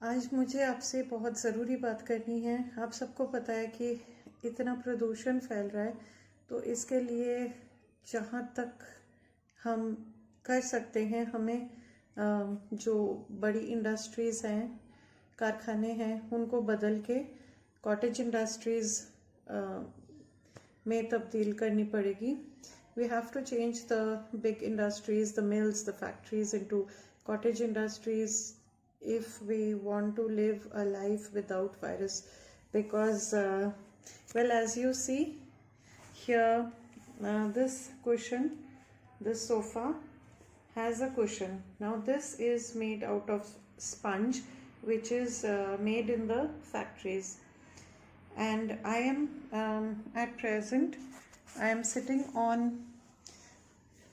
आज मुझे आपसे बहुत ज़रूरी बात करनी है। आप सबको पता है कि इतना प्रदूषण फैल रहा है, तो इसके लिए जहाँ तक हम कर सकते हैं हमें जो बड़ी इंडस्ट्रीज़ हैं, कारखाने हैं, उनको बदल के कॉटेज इंडस्ट्रीज़ में तब्दील करनी पड़ेगी. We have to change the big industries, the mills, the factories into cottage industries if we want to live a life without virus. Because, well, as you see here, this cushion, this sofa has a cushion. Now this is made out of sponge, which is made in the factories. And I am at present I am sitting on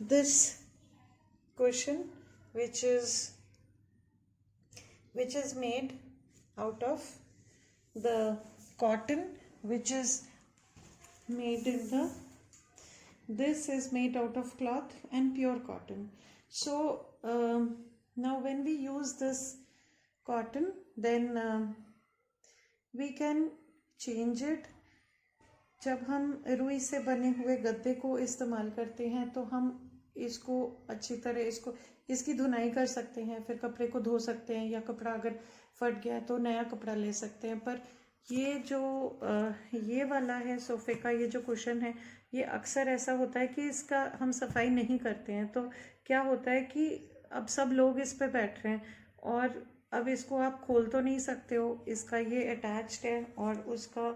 this cushion which is made out of the cotton, which is made in the this is made out of cloth and pure cotton. So now when we use this cotton, then we can change it. जब हम रुई से बने हुए गद्दे को इस्तेमाल करते हैं तो हम इसको अच्छी तरह इसकी धुनाई कर सकते हैं, फिर कपड़े को धो सकते हैं, या कपड़ा अगर फट गया तो नया कपड़ा ले सकते हैं. पर ये जो ये वाला है सोफ़े का, ये जो कुशन है, ये अक्सर ऐसा होता है कि इसका हम सफाई नहीं करते हैं. तो क्या होता है कि अब सब लोग इस पे बैठ रहे हैं और अब इसको आप खोल तो नहीं सकते हो. इसका ये अटैच्ड है और उसका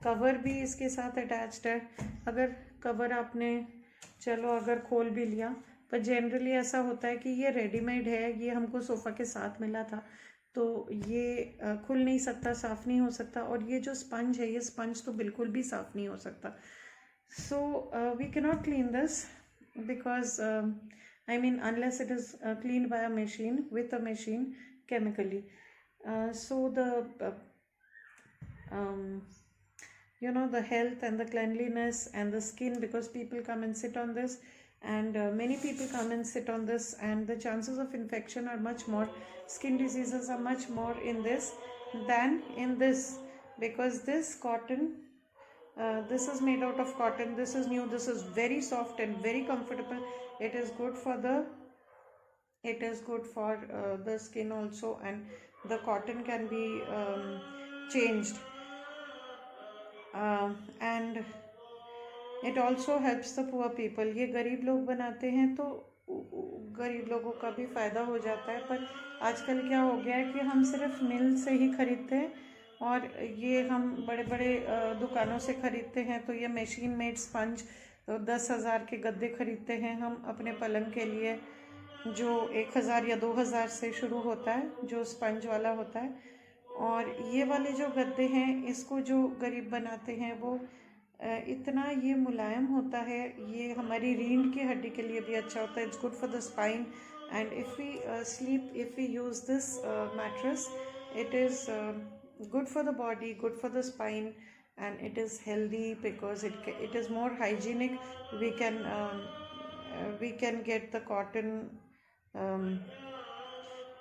कवर भी इसके साथ अटैच्ड है. अगर कवर आपने अगर खोल भी लिया, पर जनरली ऐसा होता है कि ये रेडीमेड है, ये हमको सोफ़ा के साथ मिला था, तो ये खुल नहीं सकता, साफ़ नहीं हो सकता. और ये जो स्पंज है, ये स्पंज तो बिल्कुल भी साफ़ नहीं हो सकता. So we cannot clean this because I mean, unless it is cleaned by a machine, with a machine, chemically. So the health and the cleanliness and the skin, because people come and sit on this, and many people come and sit on this, and the chances of infection are much more. Skin diseases are much more in this than in this, because this cotton, this is made out of cotton. This is new. This is very soft and very comfortable. It is good for the skin also, and the cotton can be changed, and it also helps the poor people. ये गरीब लोग बनाते हैं तो गरीब लोगों का भी फ़ायदा हो जाता है. पर आजकल क्या हो गया है कि हम सिर्फ मिल से ही खरीदते हैं, और ये हम बड़े बड़े दुकानों से खरीदते हैं. तो ये मशीन मेड स्पंज 10,000 के गद्दे खरीदते हैं हम अपने पलंग के लिए, जो 1,000 या 2,000 से शुरू होता है, जो स्पंज वाला होता है. और ये वाले जो गद्दे हैं, इसको जो गरीब बनाते हैं वो इतना ये मुलायम होता है. ये हमारी रीढ़ की हड्डी के लिए भी अच्छा होता है. It's good for the spine, and if we use this mattress, it is good for the body, good for the spine, and it is healthy because it is more hygienic. We can get the cotton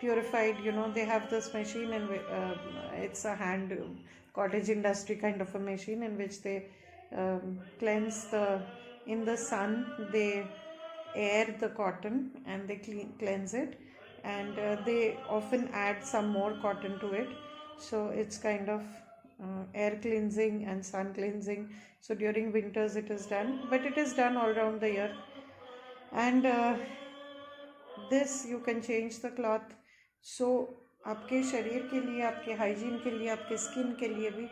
purified. They have this machine, and it's a hand cottage industry kind of a machine in which they cleanse in the sun. They air the cotton and they cleanse it, and they often add some more cotton to it. So it's kind of air cleansing and sun cleansing. So during winters it is done, but it is done all around the year. And this you can change the cloth. So आपके शरीर के लिए, आपके hygiene के लिए, आपके skin के लिए भी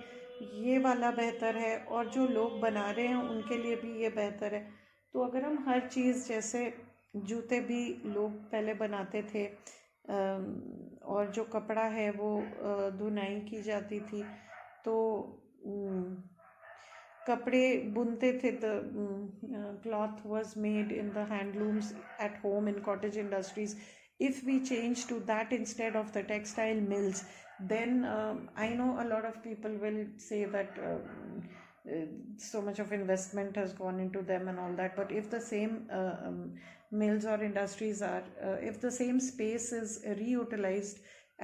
ये वाला बेहतर है, और जो लोग बना रहे हैं उनके लिए भी ये बेहतर है. तो अगर हम हर चीज़, जैसे जूते भी लोग पहले बनाते थे, और जो कपड़ा है वो धुनाई की जाती थी, तो कपड़े बुनते थे. The cloth was made in the handlooms at home in cottage industries. If we change to that instead of the textile mills, then I know a lot of people will say that so much of investment has gone into them and all that. But if the same mills or industries are, if the same space is reutilized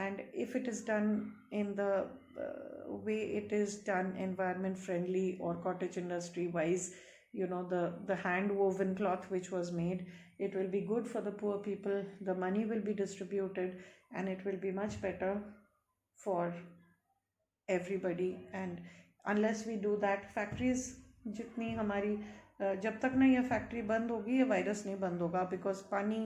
and if it is done in the way it is done, environment friendly or cottage industry wise, the hand woven cloth which was made, it will be good for the poor people, the money will be distributed, and it will be much better for everybody. And unless we do that, factories जितनी हमारी जब तक ना ये factory बंद होगी ये virus नहीं बंद होगा, बिकॉज पानी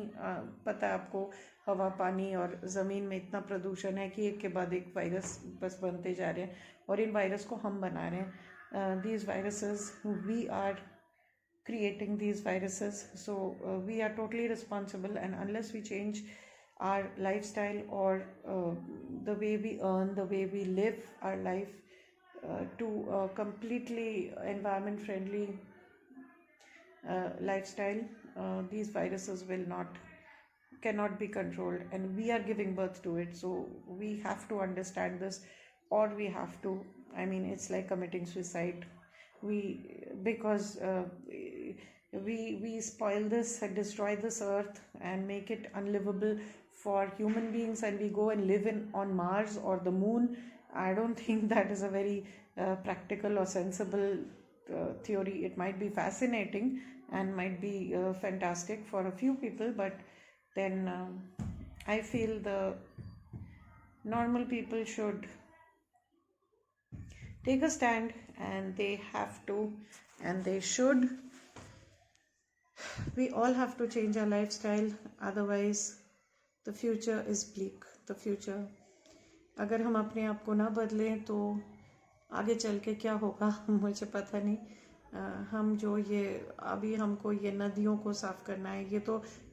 पता है आपको, हवा पानी और ज़मीन में इतना प्रदूषण है कि एक के बाद एक वायरस बस बनते जा रहे हैं, और इन वायरस को हम बना रहे हैं. These viruses, we are creating these viruses, so we are totally responsible. And unless we change our lifestyle or the way we earn, the way we live our life to a completely environment friendly lifestyle, these viruses cannot be controlled, and we are giving birth to it. So we have to understand this, or we have to, it's like committing suicide. Because we spoil this and destroy this earth and make it unlivable for human beings, and we go and live on Mars or the moon. I don't think that is a very practical or sensible theory. It might be fascinating and might be fantastic for a few people, but then I feel the normal people should take a stand, and they have to, and they should. We all have to change our lifestyle, otherwise the future is bleak. The future, अगर हम अपने आप को ना बदलें तो आगे चल के क्या होगा मुझे पता नहीं. हम जो ये अभी हमको ये नदियों को साफ करना है,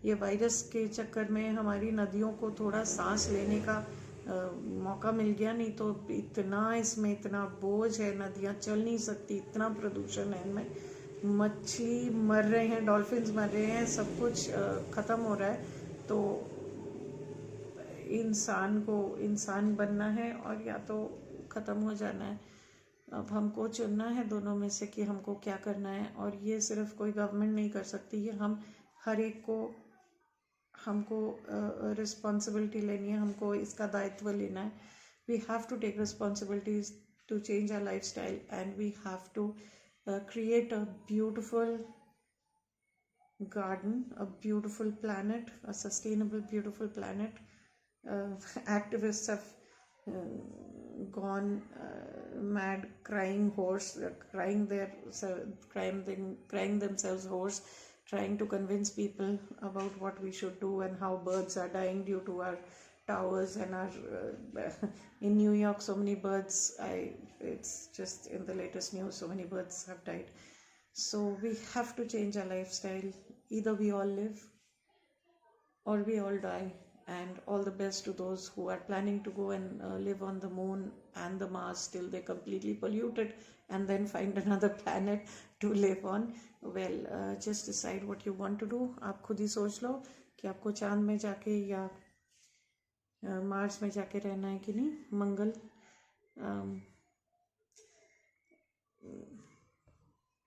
ये वायरस के चक्कर में हमारी नदियों को थोड़ा सांस लेने का मौका मिल गया, नहीं तो इसमें इतना बोझ है, नदियाँ चल नहीं सकती, इतना प्रदूषण है इनमें, मछली मर रहे हैं, डॉल्फिन्स मर रहे हैं, सब कुछ ख़त्म हो रहा है. तो इंसान को इंसान बनना है और या तो ख़त्म हो जाना है. अब हमको चुनना है दोनों में से कि हमको क्या करना है, और ये सिर्फ कोई गवर्नमेंट नहीं कर सकती, ये हम हर एक को, हमको रिस्पॉन्सिबिलिटी लेनी है, हमको इसका दायित्व लेना है. We have to take responsibilities to change our lifestyle, and we have to create a beautiful garden, a beautiful planet, a sustainable beautiful planet. Activists have gone mad, crying themselves hoarse, trying to convince people about what we should do and how birds are dying due to our towers and our in New York so many birds, it's just in the latest news, so many birds have died. So we have to change our lifestyle. Either we all live or we all die. And all the best to those who are planning to go and live on the moon and the Mars till they completely polluted and then find another planet to live on. Well, just decide what you want to do. आप खुद ही सोच लो कि आपको चांद में जाके या Mars में जाके रहना है कि नहीं, मंगल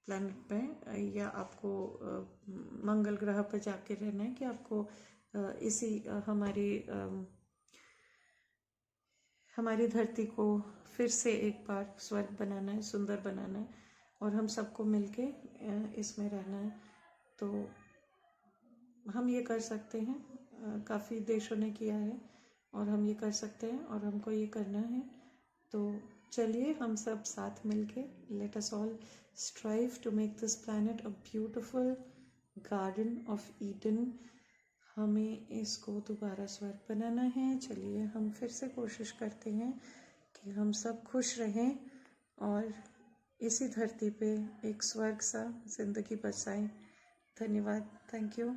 प्लैनेट पे, या आपको मंगल ग्रह पर जाके रहना है, कि आपको इसी हमारी धरती को फिर से एक बार स्वर्ग बनाना है, सुंदर बनाना है, और हम सबको मिलके इसमें रहना है. तो हम ये कर सकते हैं, काफ़ी देशों ने किया है, और हम ये कर सकते हैं, और हमको ये करना है. तो चलिए हम सब साथ मिलके, let us all strive to make this planet a beautiful garden of Eden. हमें इसको दोबारा स्वर्ग बनाना है. चलिए हम फिर से कोशिश करते हैं कि हम सब खुश रहें और इसी धरती पे एक स्वर्ग सा जिंदगी बसाएं. धन्यवाद. Thank you.